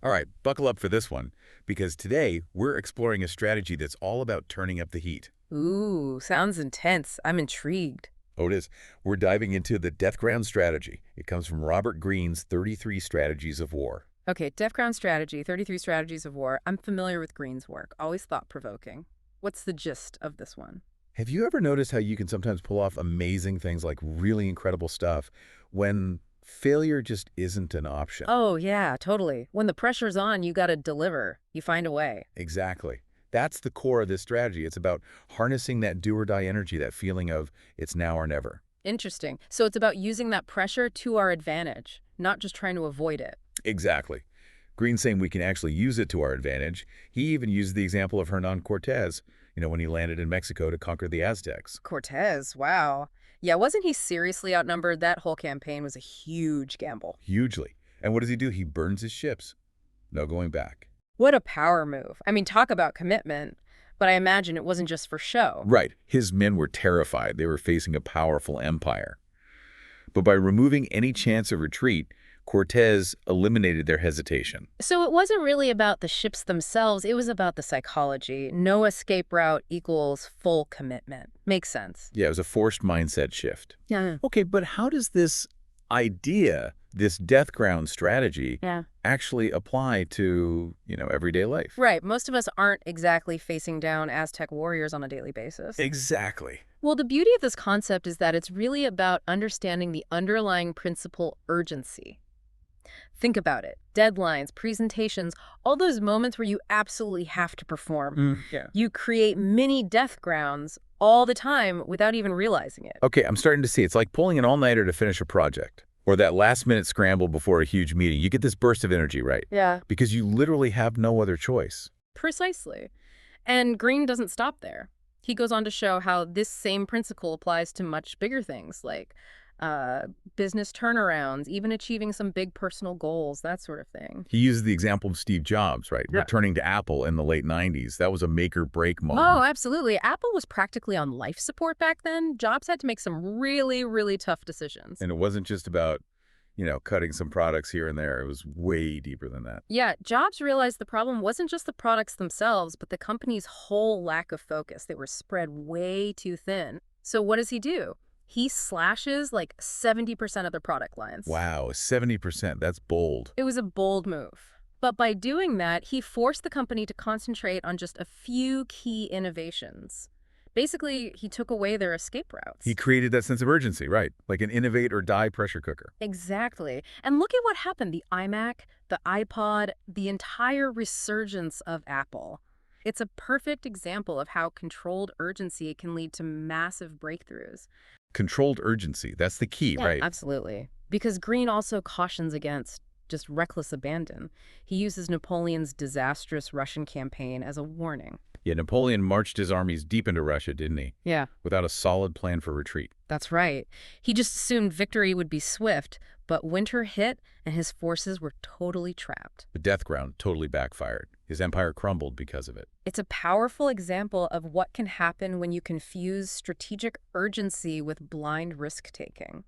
All right, buckle up for this one, because today we're exploring a strategy that's all about turning up the heat. Ooh, sounds intense. I'm intrigued. Oh, it is. We're diving into the death ground strategy. It comes from Robert Greene's 33 Strategies of War. Okay, DEF CON strategy, 33 strategies of war. I'm familiar with Greene's work, always thought-provoking. What's the gist of this one? Have you ever noticed how you can sometimes pull off amazing things like really incredible stuff when failure just isn't an option? Oh, yeah, totally. When the pressure's on, you gotta deliver. You find a way. Exactly. That's the core of this strategy. It's about harnessing that do or die energy, that feeling of it's now or never. Interesting. So it's about using that pressure to our advantage, not just trying to avoid it. Exactly. Green's saying we can actually use it to our advantage. He even used the example of Hernan Cortez, when he landed in Mexico to conquer the Aztecs. Cortez, wow. Yeah, wasn't he seriously outnumbered? That whole campaign was a huge gamble. Hugely. And what does he do? He burns his ships. No going back. What a power move. I mean, talk about commitment, but I imagine it wasn't just for show. Right. His men were terrified. They were facing a powerful empire. But by removing any chance of retreat, Cortez eliminated their hesitation. So it wasn't really about the ships themselves, it was about the psychology. No escape route equals full commitment. Makes sense. Yeah, it was a forced mindset shift. Yeah. Okay, but how does this idea, this death ground strategy, Yeah. actually apply to, everyday life? Right. Most of us aren't exactly facing down Aztec warriors on a daily basis. Exactly. Well, the beauty of this concept is that it's really about understanding the underlying principle urgency. Think about it. Deadlines, presentations, all those moments where you absolutely have to perform. Yeah. You create mini death grounds all the time without even realizing it. Okay, I'm starting to see. It's like pulling an all-nighter to finish a project, or that last-minute scramble before a huge meeting. You get this burst of energy, right? Yeah. Because you literally have no other choice. Precisely. And Greene doesn't stop there. He goes on to show how this same principle applies to much bigger things like business turnarounds, even achieving some big personal goals, that sort of thing. He uses the example of Steve Jobs, right? Yeah. Returning to Apple in the late 90s. That was a make-or-break Oh, moment. absolutely. Apple was practically on life support back then. Jobs had to make some really, really tough decisions. And it wasn't just about, cutting some products here and there. It was way deeper than that. Yeah, Jobs realized the problem wasn't just the products themselves, but the company's whole lack of focus. They were spread way too thin. So what does he do? He slashes like 70% of their product lines. Wow, 70%. That's bold. It was a bold move. But by doing that, he forced the company to concentrate on just a few key innovations. Basically, he took away their escape routes. He created that sense of urgency, right? Like an innovate or die pressure cooker. Exactly. And look at what happened. The iMac, the iPod, the entire resurgence of Apple. It's a perfect example of how controlled urgency can lead to massive breakthroughs. Controlled urgency. That's the key, Yeah, right? absolutely. Because Greene also cautions against just reckless abandon. He uses Napoleon's disastrous Russian campaign as a warning. Yeah, Napoleon marched his armies deep into Russia, didn't he? Yeah, Without a solid plan for retreat. that's right. He just assumed victory would be swift, but winter hit and his forces were totally trapped. The death ground totally backfired. His empire crumbled because of it. It's a powerful example of what can happen when you confuse strategic urgency with blind risk-taking.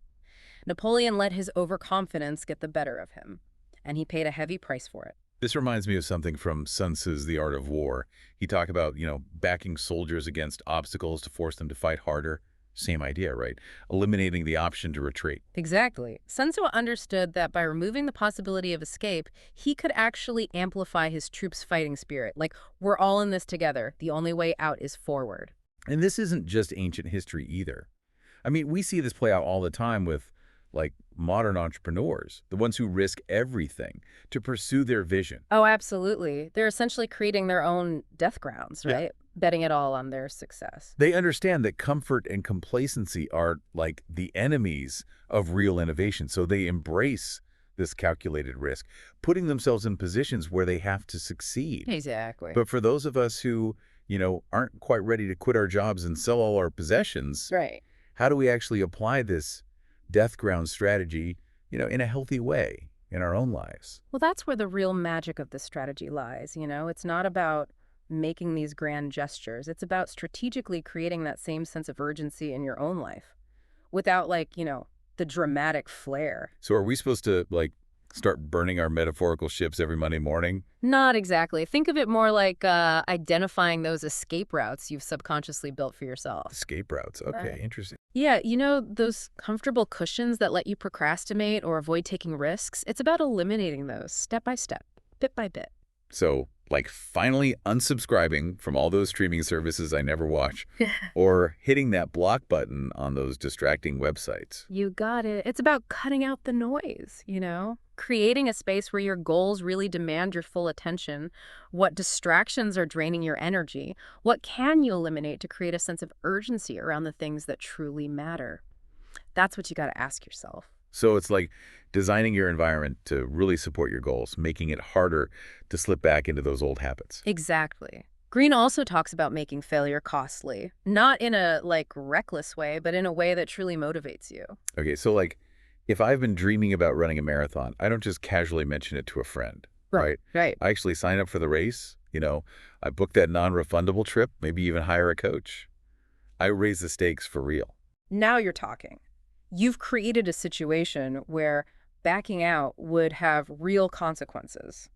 Napoleon let his overconfidence get the better of him, and he paid a heavy price for it. This reminds me of something from Sun Tzu's The Art of War. He talked about, backing soldiers against obstacles to force them to fight harder. Same idea, right? Eliminating the option to retreat. Exactly. Sun Tzu understood that by removing the possibility of escape, he could actually amplify his troops' fighting spirit. Like, we're all in this together. The only way out is forward. And this isn't just ancient history either. I mean, we see this play out all the time with, like, modern entrepreneurs, the ones who risk everything to pursue their vision. Oh, absolutely. They're essentially creating their own death grounds, Yeah. right? Betting it all on their success. They understand that comfort and complacency are like the enemies of real innovation, so they embrace this calculated risk, putting themselves in positions where they have to succeed. Exactly. But for those of us who, aren't quite ready to quit our jobs and sell all our possessions, Right. how do we actually apply this death ground strategy, in a healthy way in our own lives? Well, that's where the real magic of this strategy lies. It's not about making these grand gestures. It's about strategically creating that same sense of urgency in your own life without, like, the dramatic flair. So are we supposed to, like, Start burning our metaphorical ships every Monday morning? Not exactly. Think of it more like identifying those escape routes you've subconsciously built for yourself. Escape routes. Okay, interesting. Yeah, you know, those comfortable cushions that let you procrastinate or avoid taking risks? It's about eliminating those step by step, bit by bit. So, like finally unsubscribing from all those streaming services I never watch, or hitting that block button on those distracting websites. You got it. It's about cutting out the noise, creating a space where your goals really demand your full attention, what distractions are draining your energy, what can you eliminate to create a sense of urgency around the things that truly matter. That's what you got to ask yourself. So it's like designing your environment to really support your goals, making it harder to slip back into those old habits. Exactly. Greene also talks about making failure costly, not in a reckless way, but in a way that truly motivates you. Okay, so like if I've been dreaming about running a marathon, I don't just casually mention it to a friend, Right, right? right. I actually sign up for the race. I book that non-refundable trip, maybe even hire a coach. I raise the stakes for real. Now you're talking. You've created a situation where backing out would have real consequences.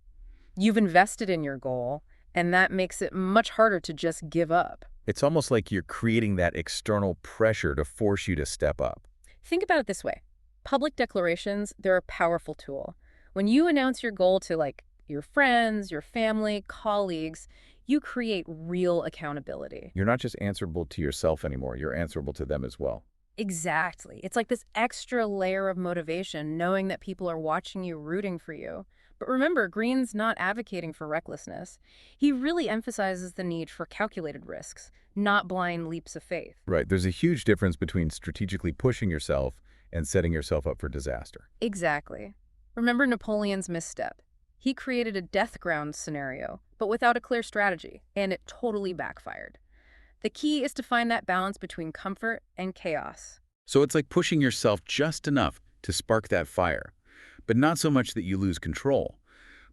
You've invested in your goal, and that makes it much harder to just give up. It's almost like you're creating that external pressure to force you to step up. Think about it this way. Public declarations, they're a powerful tool. When you announce your goal to your friends, your family, colleagues, you create real accountability. You're not just answerable to yourself anymore, you're answerable to them as well. Exactly. It's like this extra layer of motivation, knowing that people are watching you, rooting for you. But remember, Greene's not advocating for recklessness. He really emphasizes the need for calculated risks, not blind leaps of faith. Right, there's a huge difference between strategically pushing yourself and setting yourself up for disaster. Exactly. Remember Napoleon's misstep. He created a death ground scenario, but without a clear strategy, and it totally backfired. The key is to find that balance between comfort and chaos. So it's like pushing yourself just enough to spark that fire, but not so much that you lose control.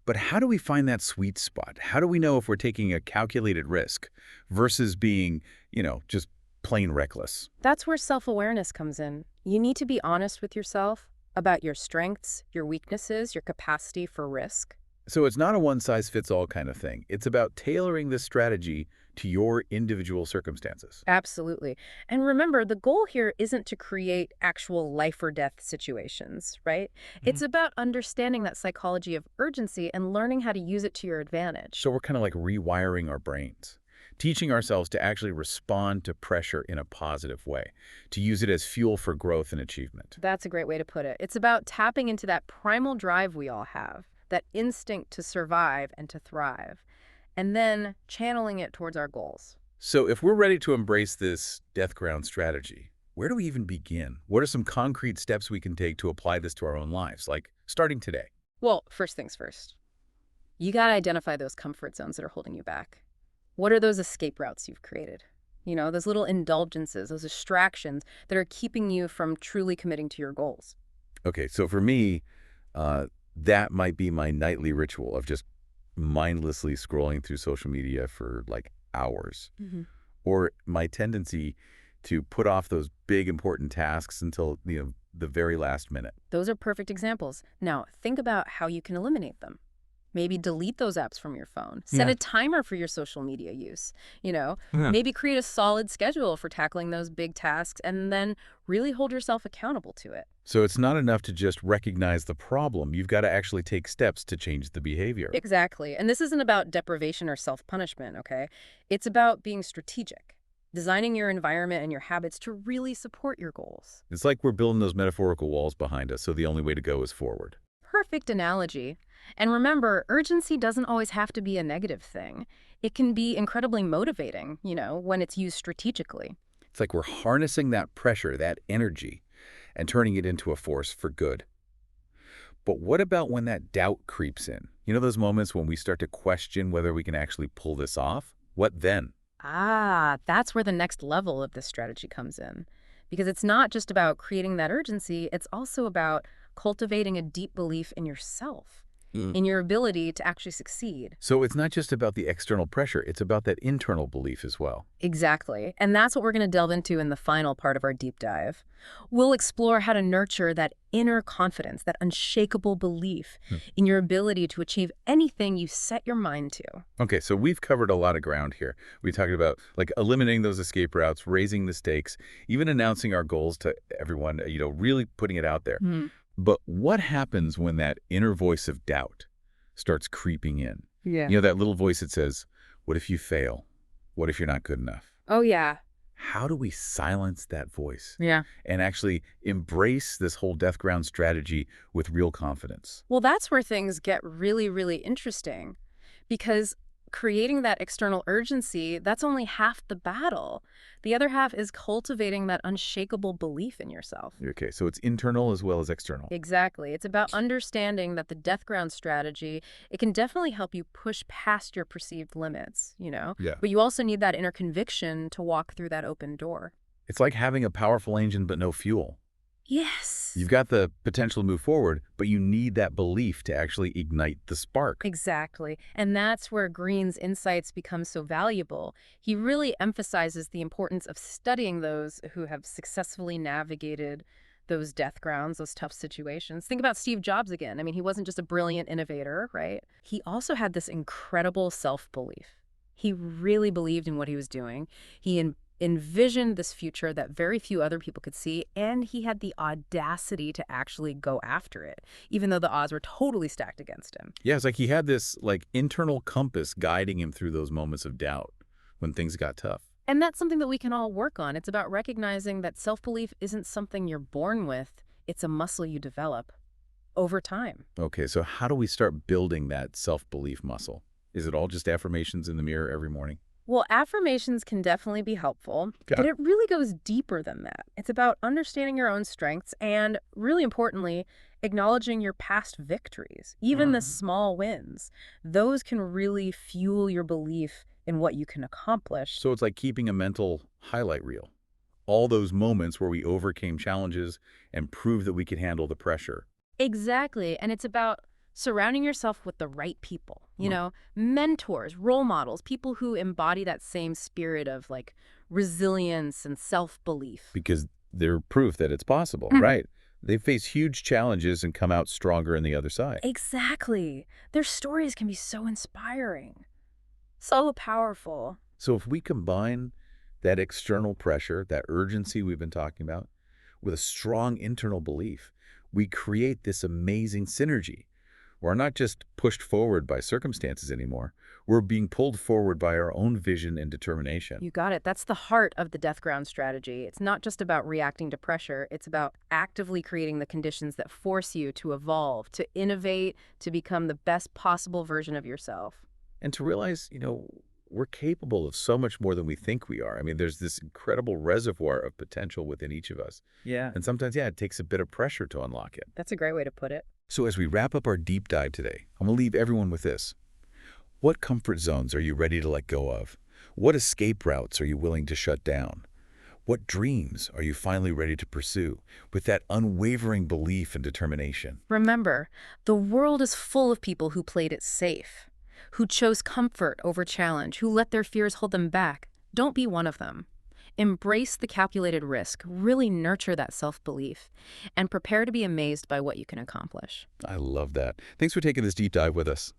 But how do we find that sweet spot? How do we know if we're taking a calculated risk versus being, just plain reckless? That's where self-awareness comes in. You need to be honest with yourself about your strengths, your weaknesses, your capacity for risk. So it's not a one-size-fits-all kind of thing. It's about tailoring this strategy to your individual circumstances. Absolutely. And remember, the goal here isn't to create actual life or death situations, right? It's about understanding that psychology of urgency and learning how to use it to your advantage. So we're kind of like rewiring our brains, teaching ourselves to actually respond to pressure in a positive way, to use it as fuel for growth and achievement. That's a great way to put it. It's about tapping into that primal drive we all have, that instinct to survive and to thrive, and then channeling it towards our goals. So if we're ready to embrace this death ground strategy, where do we even begin? What are some concrete steps we can take to apply this to our own lives, like starting today? Well, first things first. You got to identify those comfort zones that are holding you back. What are those escape routes you've created? Those little indulgences, those distractions that are keeping you from truly committing to your goals. Okay, so for me, that might be my nightly ritual of just mindlessly scrolling through social media for like hours, or my tendency to put off those big important tasks until the very last minute. Those are perfect examples. Now, think about how you can eliminate them. Maybe delete those apps from your phone. Set a timer for your social media use. Maybe create a solid schedule for tackling those big tasks and then really hold yourself accountable to it. So it's not enough to just recognize the problem. You've got to actually take steps to change the behavior. Exactly. And this isn't about deprivation or self-punishment, okay? It's about being strategic, designing your environment and your habits to really support your goals. It's like we're building those metaphorical walls behind us, so the only way to go is forward. Perfect analogy. And remember, urgency doesn't always have to be a negative thing. It can be incredibly motivating, when it's used strategically. It's like we're harnessing that pressure, that energy, and turning it into a force for good. But what about when that doubt creeps in? Those moments when we start to question whether we can actually pull this off? What then? That's where the next level of this strategy comes in. Because it's not just about creating that urgency, it's also about cultivating a deep belief in yourself. Mm. in your ability to actually succeed. So it's not just about the external pressure, it's about that internal belief as well. Exactly. And that's what we're going to delve into in the final part of our deep dive. We'll explore how to nurture that inner confidence, that unshakable belief Hmm. in your ability to achieve anything you set your mind to. Okay, so we've covered a lot of ground here. We talked about like eliminating those escape routes, raising the stakes, even announcing our goals to everyone, really putting it out there. Hmm. But what happens when that inner voice of doubt starts creeping in? Yeah. That little voice that says, what if you fail? What if you're not good enough? Oh, yeah. How do we silence that voice Yeah. and actually embrace this whole death ground strategy with real confidence? Well, that's where things get really, really interesting because creating that external urgency, that's only half the battle. The other half is cultivating that unshakable belief in yourself. Okay, so it's internal as well as external. Exactly. It's about understanding that the death ground strategy, it can definitely help you push past your perceived limits. Yeah. But you also need that inner conviction to walk through that open door. It's like having a powerful engine but no fuel. Yes. You've got the potential to move forward, but you need that belief to actually ignite the spark. Exactly. And that's where Greene's insights become so valuable. He really emphasizes the importance of studying those who have successfully navigated those death grounds, those tough situations. Think about Steve Jobs again. I mean, he wasn't just a brilliant innovator, right? He also had this incredible self-belief. He really believed in what he was doing. He envisioned this future that very few other people could see, and he had the audacity to actually go after it, even though the odds were totally stacked against him. Yeah, it's like he had this internal compass guiding him through those moments of doubt when things got tough. And that's something that we can all work on. It's about recognizing that self-belief isn't something you're born with. It's a muscle you develop over time. Okay, so how do we start building that self-belief muscle? Is it all just affirmations in the mirror every morning? Well, affirmations can definitely be helpful, Got but it. it really goes deeper than that. It's about understanding your own strengths and, really importantly, acknowledging your past victories, even the small wins. Those can really fuel your belief in what you can accomplish. So it's like keeping a mental highlight reel. All those moments where we overcame challenges and proved that we could handle the pressure. Exactly. And it's about surrounding yourself with the right people, Hmm. mentors, role models, people who embody that same spirit of resilience and self-belief. Because they're proof that it's possible, Mhm. right? They face huge challenges and come out stronger on the other side. Exactly. Their stories can be so inspiring, so powerful. So if we combine that external pressure, that urgency we've been talking about, with a strong internal belief, we create this amazing synergy. We're not just pushed forward by circumstances anymore. We're being pulled forward by our own vision and determination. You got it. That's the heart of the death ground strategy. It's not just about reacting to pressure. It's about actively creating the conditions that force you to evolve, to innovate, to become the best possible version of yourself. And to realize, we're capable of so much more than we think we are. I mean, there's this incredible reservoir of potential within each of us. Yeah. And sometimes, yeah, it takes a bit of pressure to unlock it. That's a great way to put it. So as we wrap up our deep dive today, I'm going to leave everyone with this. What comfort zones are you ready to let go of? What escape routes are you willing to shut down? What dreams are you finally ready to pursue with that unwavering belief and determination? Remember, the world is full of people who played it safe, who chose comfort over challenge, who let their fears hold them back. Don't be one of them. Embrace the calculated risk, really nurture that self-belief, and prepare to be amazed by what you can accomplish. I love that. Thanks for taking this deep dive with us.